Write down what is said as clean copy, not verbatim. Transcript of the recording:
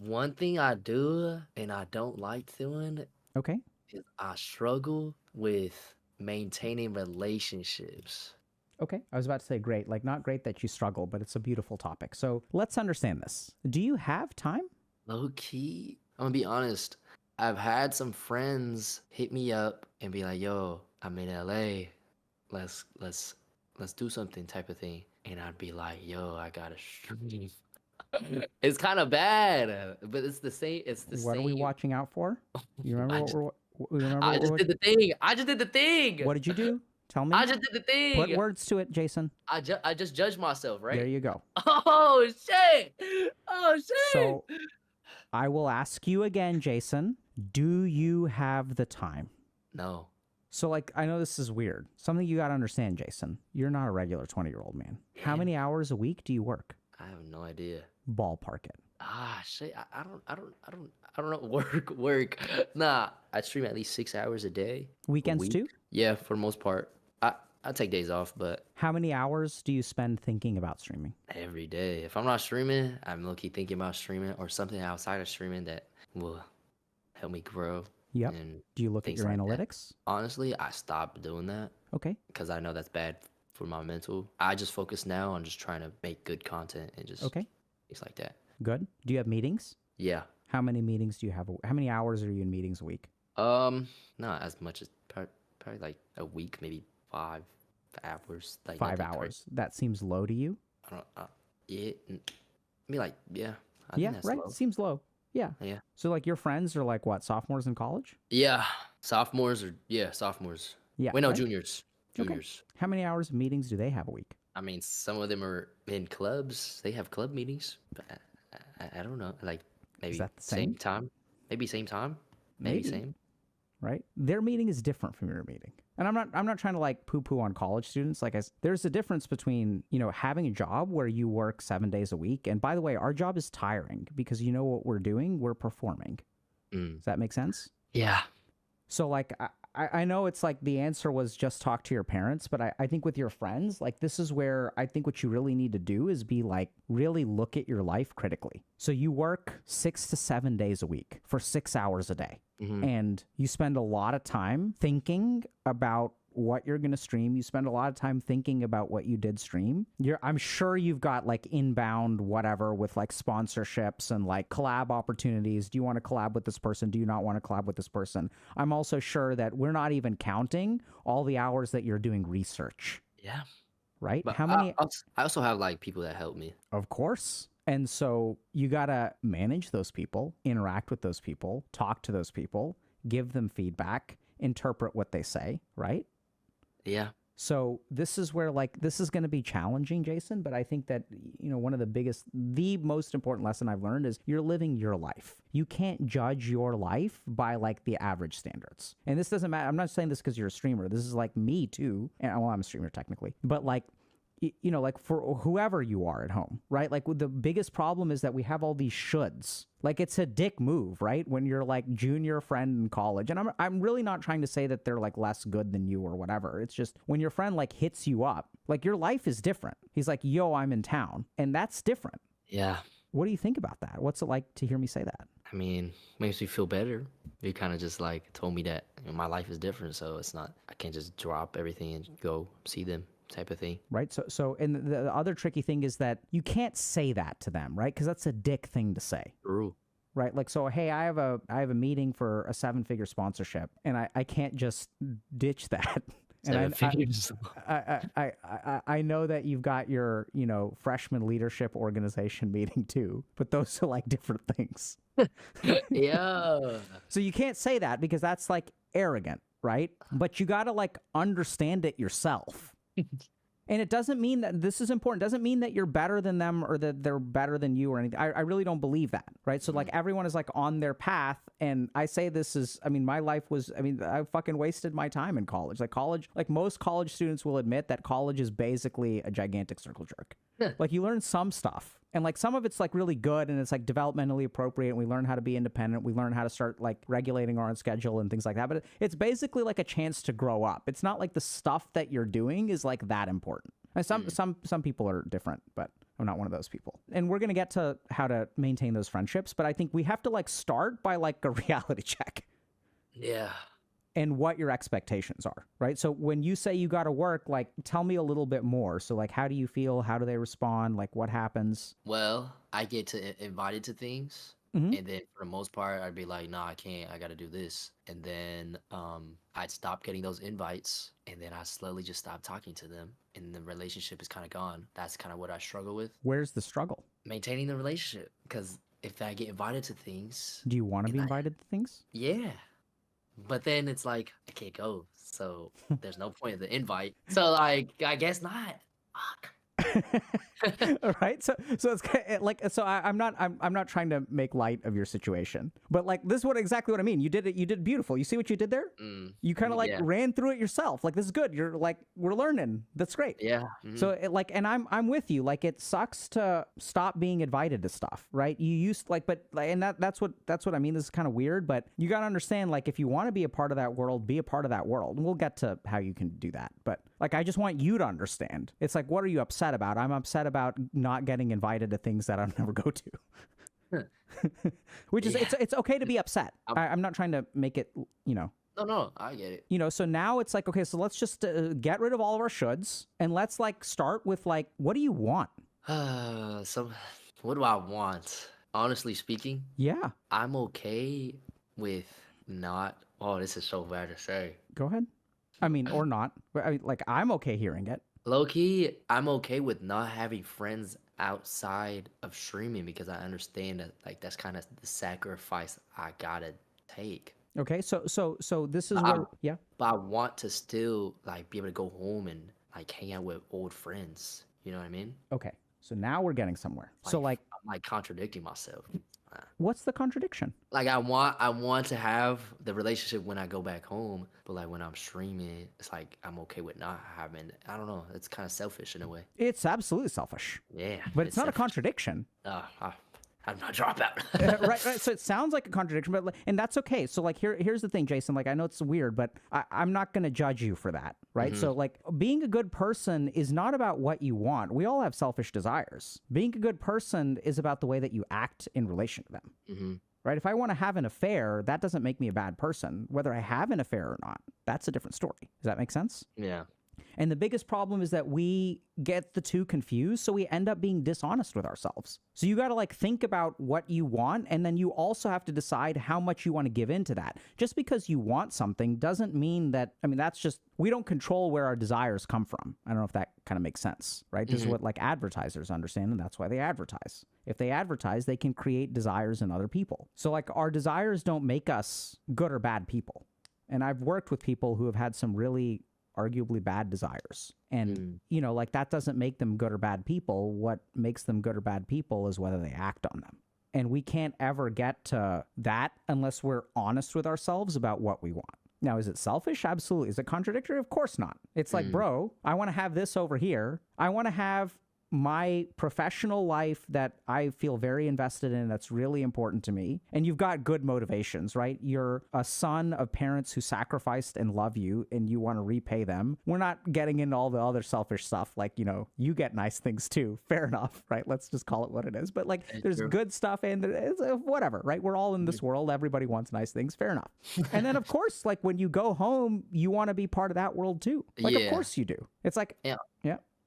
One thing I do and I don't like doing Okay. is I struggle with maintaining relationships. Okay. I was about to say great. Like, not great that you struggle, but it's a beautiful topic. So let's understand this. Do you have time? Low key, I'm gonna be honest. I've had some friends hit me up and be like, "Yo, I'm in LA. Let's do something," type of thing. And I'd be like, "Yo, I gotta stream." It's kind of bad, but it's the same. It's the What are we same. watching out for? You remember I what just, we're, you remember I what just we're, did the thing. I just did the thing. what did you do? Tell I me. just did the Put thing. words to it, Jason. I just judged myself, There right? you go. Oh shit! Oh So shit! I will ask you again, Jason. Do you have the time? No, So, like, I know this is weird. Something you got to understand, Jason. You're not a regular 20-year-old man. How man, many hours a week do you work? I have no idea. Ballpark it. Ah, shit. I don't know. Work. Nah, I stream at least 6 hours a Weekends week. too? Yeah, for the most part. I take days off, but How many hours do you spend thinking about streaming? every day. If I'm not streaming, I'm low key thinking about streaming or something outside of streaming that will help me grow Yep. and Do you look at things your like that. analytics? Honestly, I stopped doing that Okay. because I know that's bad for my mental. I just focus now on just trying to make good content and just Okay. things like that. Good. Do you have meetings? Yeah. How many meetings do you have? How many hours are you in meetings a week? Not as much as probably like a week, maybe 5 hours. Like Five nothing crazy. hours. That seems low to you? I don't. Yeah. I mean, like, yeah. I Yeah, think that's right? low. Seems low. Yeah. Yeah. So, like, your friends are like what, sophomores in college? Yeah. Sophomores. Yeah, Wait, no, right? juniors. Okay. Juniors. How many hours of meetings do they have a week? I mean, some of them are in clubs. They have club meetings, but I don't know. Like Is maybe that the same same? time. Maybe same time. Maybe Maybe, same. right? Their meeting is different from your meeting. And I'm not trying to like poo-poo on college students. Like there's a difference between, having a job where you work 7 days a week. And by the way, our job is tiring because you know what we're doing? We're performing. Mm. Does that make sense? Yeah. So like I know it's like the answer was just talk to your parents, but I think with your friends, like this is where I think what you really need to do is be like really look at your life critically. So you work 6 to 7 days a week for 6 hours a day. Mm-hmm. And you spend a lot of time thinking about what you're going to stream. You spend a lot of time thinking about what you did stream. I'm sure you've got like inbound whatever with like sponsorships and like collab opportunities. Do you want to collab with this person? Do you not want to collab with this person? I'm also sure that we're not even counting all the hours that you're doing research, Yeah. right? But How many? I also have like people that help me. Of course. And so you got to manage those people, interact with those people, talk to those people, give them feedback, interpret what they say, right? Yeah. So this is where like this is going to be challenging, Jason, but I think that one of the most important lesson I've learned is you're living your life. You can't judge your life by like the average standards. And this doesn't matter. I'm not saying this because you're a streamer. This is like me too. And well, I'm a streamer technically. But like like for whoever you are at home, right? Like the biggest problem is that we have all these shoulds. Like it's a dick move, right? When you're like junior friend in college. And I'm really not trying to say that they're like less good than you or whatever. It's just when your friend like hits you up, like your life is different. He's like, yo, I'm in town. And that's different. Yeah. What do you think about that? What's it like to hear me say that? I mean, makes me feel better. You kind of just like told me that my life is different, so it's not. I can't just drop everything and go see them, type of thing. Right. So, and the other tricky thing is that you can't say that to them, right? Because that's a dick thing to say. True. Right. Like, so, hey, I have a meeting for a 7-figure sponsorship and I can't just ditch that. And 7 figures. I know that you've got your, freshman leadership organization meeting too, but those are like different things. Yeah. So you can't say that because that's like arrogant, right? But you got to like understand it yourself. And it doesn't mean that this is important. It doesn't mean that you're better than them or that they're better than you or anything. I really don't believe that, right? So like everyone is like on their path. And I say this is, my life was, I fucking wasted my time in college. Like most college students will admit that college is basically a gigantic circle jerk. Like you learn some stuff and like some of it's like really good and it's like developmentally appropriate. And we learn how to be independent. We learn how to start like regulating our own schedule and things like that. But it's basically like a chance to grow up. It's not like the stuff that you're doing is like that important. And some people are different, but I'm not one of those people. And we're going to get to how to maintain those friendships, but I think we have to like start by like a reality check Yeah. and what your expectations are, right? So when you say you got to work, like tell me a little bit more. So like how do you feel? How do they respond? Like what happens? Well, I get to invited to things, Mhm. and then for the most part, I'd be like, "Nah, I can't. I got to do this." And then I'd stop getting those invites, and then I slowly just stop talking to them, and the relationship is kind of gone. That's kind of what I struggle with, Where's the struggle? maintaining the relationship. Because if I get invited to things, Do you want to and be I, invited to things? yeah, but then it's like I can't go, so there's no point of the invite. So like, I guess not. Fuck. All right, so it's like so I'm not trying to make light of your situation, but like this is exactly what I mean. You did it. You did beautiful. You see what you did there? You kind of like Yeah. ran through it yourself. Like this is good. You're like we're learning. That's great. Yeah. So it, like, and I'm with you. Like it sucks to stop being invited to stuff, right? You used like, but like, and that's what I mean. This is kind of weird, but you got to understand, like, if you want to be a part of that world, be a part of that world. And we'll get to how you can do that. But like, I just want you to understand. It's like, what are you upset about? I'm upset about not getting invited to things that I'll never go to. Which is, Yeah. it's okay to be upset. I'm not trying to make it, No, I get it. so now it's like, okay, so let's just get rid of all of our shoulds and let's like start with like, what do you want? So, what do I want? Honestly speaking, Yeah, I'm okay with not. Oh, this is so bad to say. go ahead. I mean, or not. I mean, like, I'm okay hearing it. Low key, I'm okay with not having friends outside of streaming because I understand that like that's kind of the sacrifice I gotta take. Okay, so this is I, where, yeah. but I want to still like be able to go home and like hang out with old friends. You know what I mean? Okay, so now we're getting somewhere. So like, I'm like contradicting myself. what's the contradiction? Like I want to have the relationship when I go back home, but like when I'm streaming, it's like I'm okay with not having. I don't know. It's kind of selfish in a way. It's absolutely selfish, Yeah, but it's not a selfish. contradiction. I'm not dropout. Right. So it sounds like a contradiction, but and that's okay. So like here's the thing, Jason. Like I know it's weird, but I'm not gonna judge you for that, right? So like being a good person is not about what you want. We all have selfish desires. Being a good person is about the way that you act in relation to them. Right? If I want to have an affair, that doesn't make me a bad person. Whether I have an affair or not, that's a different story. Does that make sense? Yeah. And the biggest problem is that we get the two confused, so we end up being dishonest with ourselves. So you got to like think about what you want, and then you also have to decide how much you want to give into that. Just because you want something doesn't mean that, I mean, that's just, we don't control where our desires come from. I don't know if that kind of makes sense, right? This is what like advertisers understand, and that's why they advertise. If they advertise, they can create desires in other people. So like our desires don't make us good or bad people. And I've worked with people who have had some really arguably bad desires. And, like that doesn't make them good or bad people. What makes them good or bad people is whether they act on them. And we can't ever get to that unless we're honest with ourselves about what we want. Now, is it selfish? Absolutely. Is it contradictory? Of course not. It's like, bro, I want to have this over here. I want to have my professional life that I feel very invested in, that's really important to me. And you've got good motivations, right? You're a son of parents who sacrificed and love you, and you want to repay them. We're not getting into all the other selfish stuff, like, you get nice things too. Fair enough, right? Let's just call it what it is. But like, there's good stuff and there's whatever, right? We're all in this world. Everybody wants nice things. Fair enough. And then, of course, like when you go home, you want to be part of that world too. Like, of course you do. It's like, Yeah. Yeah.